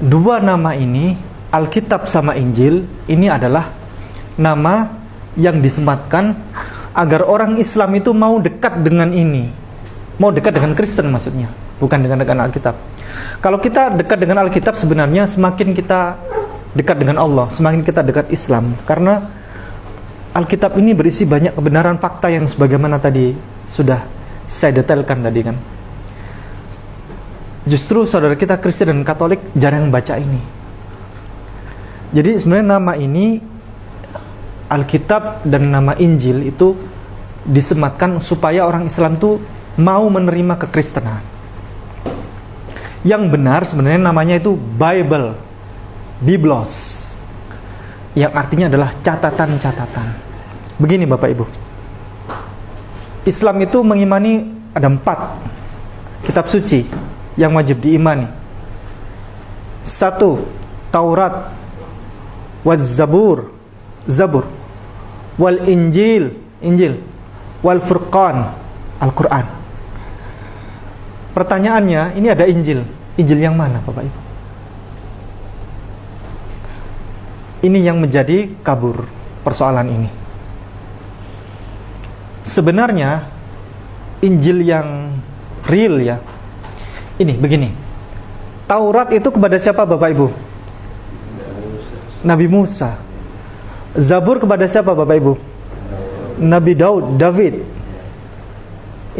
dua nama ini, Alkitab sama Injil, ini adalah nama yang disematkan agar orang Islam itu mau dekat dengan ini, mau dekat dengan Kristen maksudnya, bukan dengan Alkitab. Kalau kita dekat dengan Alkitab, sebenarnya semakin kita dekat dengan Allah, semakin kita dekat Islam, karena Alkitab ini berisi banyak kebenaran fakta yang sebagaimana tadi sudah saya detailkan tadi kan. Justru saudara kita Kristen dan Katolik jarang baca ini. Jadi sebenarnya nama ini, Alkitab dan nama Injil itu disematkan supaya orang Islam tuh mau menerima kekristenan. Yang benar sebenarnya namanya itu Bible, Biblos, yang artinya adalah catatan-catatan. Begini Bapak Ibu, Islam itu mengimani ada 4 kitab suci yang wajib diimani. 1. Taurat, waz Zabur, wal Injil, wal Furqan, Al-Quran. Pertanyaannya, ini ada Injil yang mana Bapak Ibu? Ini yang menjadi kabur persoalan ini. Sebenarnya Injil yang real ya, ini begini. Taurat itu kepada siapa Bapak Ibu? Nabi Musa. Zabur kepada siapa Bapak Ibu? Nabi David.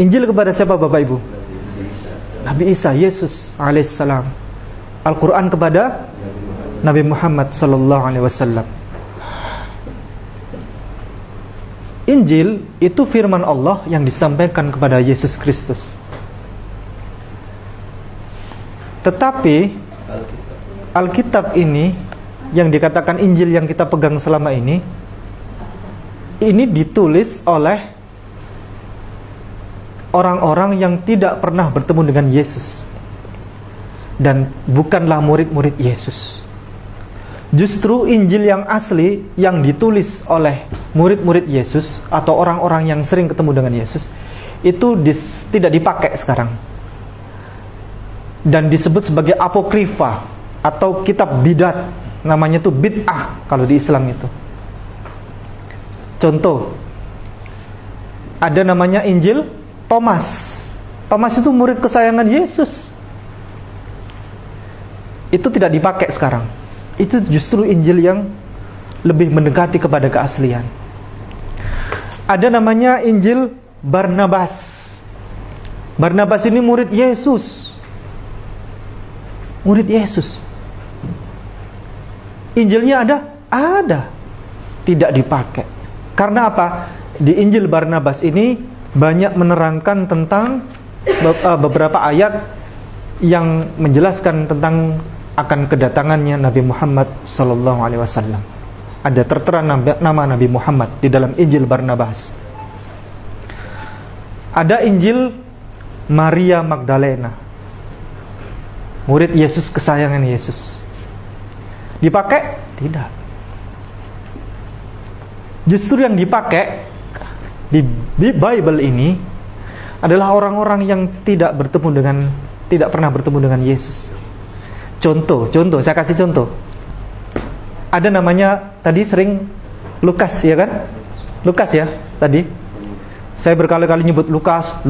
Injil kepada siapa Bapak Ibu? Nabi Isa, Yesus alaihissalam. Al-Quran kepada Nabi Muhammad sallallahu alaihi wasallam. Injil itu firman Allah yang disampaikan kepada Yesus Kristus. Tetapi Alkitab ini yang dikatakan Injil yang kita pegang selama ini ditulis oleh orang-orang yang tidak pernah bertemu dengan Yesus dan bukanlah murid-murid Yesus. Justru Injil yang asli yang ditulis oleh murid-murid Yesus atau orang-orang yang sering ketemu dengan Yesus itu tidak dipakai sekarang dan disebut sebagai apokrifa atau kitab bidat. Namanya itu bid'ah kalau di Islam itu. Contoh, ada namanya Injil Thomas. Thomas itu murid kesayangan Yesus. Itu tidak dipakai sekarang. Itu justru Injil yang lebih mendekati kepada keaslian. Ada namanya Injil Barnabas. Barnabas ini murid Yesus. Murid Yesus. Injilnya ada? Ada. Tidak dipakai. Karena apa? Di Injil Barnabas ini banyak menerangkan tentang beberapa ayat yang menjelaskan tentang akan kedatangannya Nabi Muhammad sallallahu alaihi wasallam. Ada tertera nama Nabi Muhammad di dalam Injil Barnabas. Ada Injil Maria Magdalena, murid Yesus kesayangan Yesus. Dipakai? Tidak. Justru yang dipakai di Bible ini adalah orang-orang yang tidak pernah bertemu dengan Yesus. Contoh, saya kasih contoh. Ada namanya tadi sering Lukas ya kan? Lukas ya tadi. Saya berkali-kali nyebut Lukas.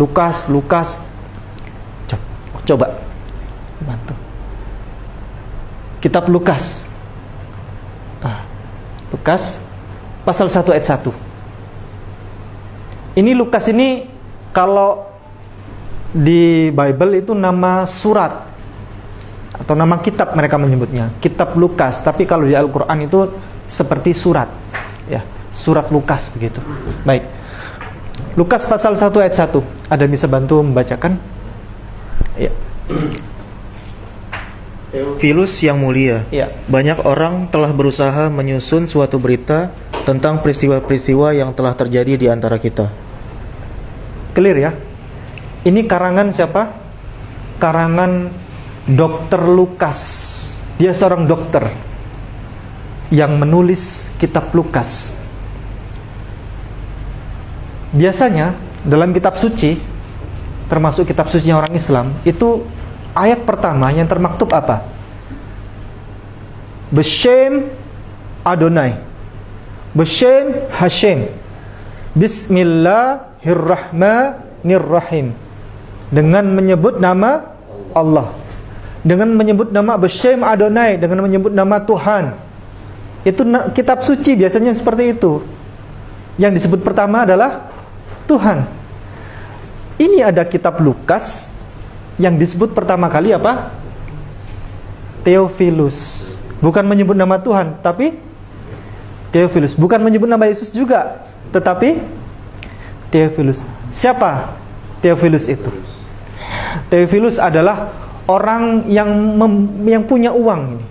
Coba bantu. Kitab Lukas. Lukas pasal 1 ayat 1. Ini Lukas ini kalau di Bible itu nama surat atau nama kitab mereka menyebutnya, kitab Lukas, tapi kalau di Al-Quran itu seperti surat ya, surat Lukas begitu. Baik, Lukas pasal 1 ayat 1. Ada bisa bantu membacakan? Ya. Teofilus yang mulia, Ya. banyak orang telah berusaha menyusun suatu berita tentang peristiwa-peristiwa yang telah terjadi di antara kita. Clear ya? Ini karangan siapa? Karangan Dr. Lukas. Dia seorang dokter yang menulis kitab Lukas. Biasanya dalam kitab suci, termasuk kitab sucinya orang Islam, itu ayat pertama yang termaktub apa? Beshem Adonai, Beshem Hashem, Bismillahirrahmanirrahim, dengan menyebut nama Allah, dengan menyebut nama Beshem Adonai, dengan menyebut nama Tuhan. Itu kitab suci biasanya seperti itu. Yang disebut pertama adalah Tuhan. Ini ada kitab Lukas yang disebut pertama kali apa? Theophilus. Bukan menyebut nama Tuhan, tapi Theophilus. Bukan menyebut nama Yesus juga, tetapi Theophilus. Siapa Theophilus itu? Theophilus adalah orang yang punya uang ini,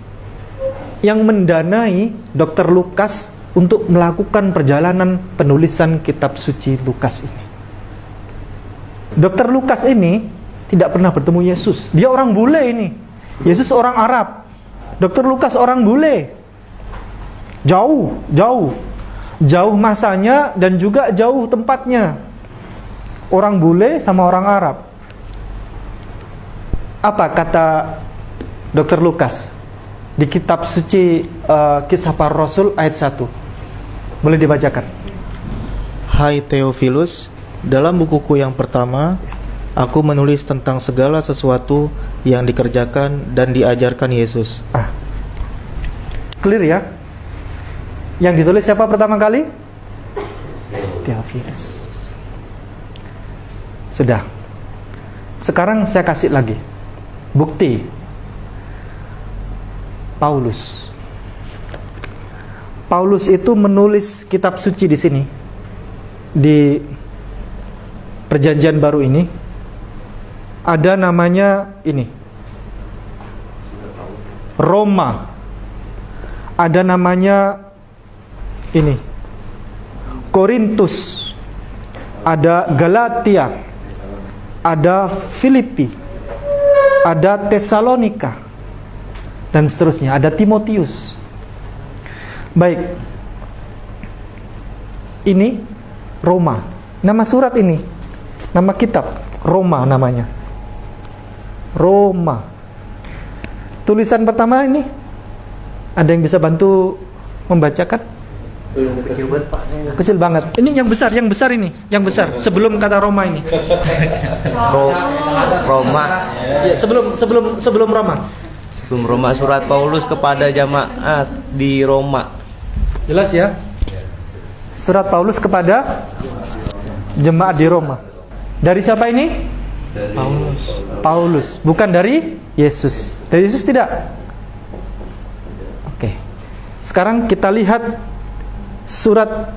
yang mendanai Dr. Lukas untuk melakukan perjalanan penulisan kitab suci Lukas ini. Dr. Lukas ini tidak pernah bertemu Yesus. Dia orang bule ini. Yesus orang Arab. Dr. Lukas orang bule. Jauh masanya dan juga jauh tempatnya. Orang bule sama orang Arab. Apa kata Dr. Lukas di kitab suci Kisah Para Rasul ayat 1? Boleh dibacakan. Hai Theophilus, dalam bukuku yang pertama, aku menulis tentang segala sesuatu yang dikerjakan dan diajarkan Yesus. Clear ya? Yang ditulis siapa pertama kali? Theophilus. Sudah. Sekarang saya kasih lagi bukti. Paulus itu menulis kitab suci di sini, di Perjanjian Baru ini. Ada namanya ini Roma, ada namanya ini Korintus, ada Galatia, ada Filipi, ada Tesalonika, dan seterusnya. Ada Timotius. Baik, ini Roma. Nama surat ini, nama kitab Roma namanya. Roma. Tulisan pertama ini, ada yang bisa bantu membacakan? Kecil banget. Ini yang besar ini, yang besar. Sebelum kata Roma ini. Roma. Ya, sebelum Roma. Sebelum Roma, surat Paulus kepada jemaat di Roma. Jelas ya? Surat Paulus kepada jemaat di Roma. Dari siapa ini? Paulus. Bukan dari Yesus. Dari Yesus tidak. Oke. Sekarang kita lihat surat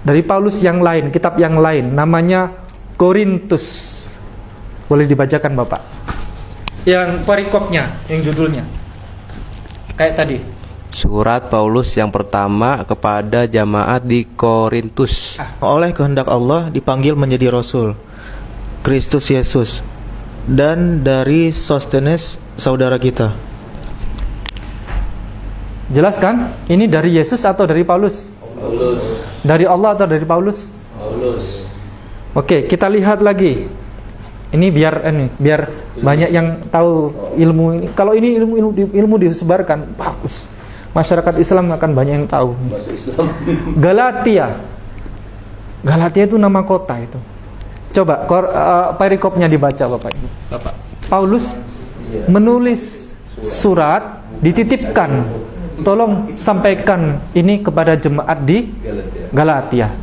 dari Paulus yang lain, kitab yang lain, namanya Korintus. Boleh dibacakan Bapak? Yang perikopnya, yang judulnya kayak tadi. Surat Paulus yang pertama kepada jemaat di Korintus. Oleh kehendak Allah dipanggil menjadi Rasul Kristus Yesus, dan dari Sostenes saudara kita. Jelas kan? Ini dari Yesus atau dari Paulus? Paulus. Dari Allah atau dari Paulus? Paulus. Oke, kita lihat lagi. Ini biar banyak yang tahu ilmu ini. Kalau ini ilmu disebarkan, bagus. Masyarakat Islam akan banyak yang tahu. Galatia itu nama kota itu. Coba perikopnya dibaca Bapak Ibu. Paulus menulis surat, dititipkan. Tolong sampaikan ini kepada jemaat di Galatia.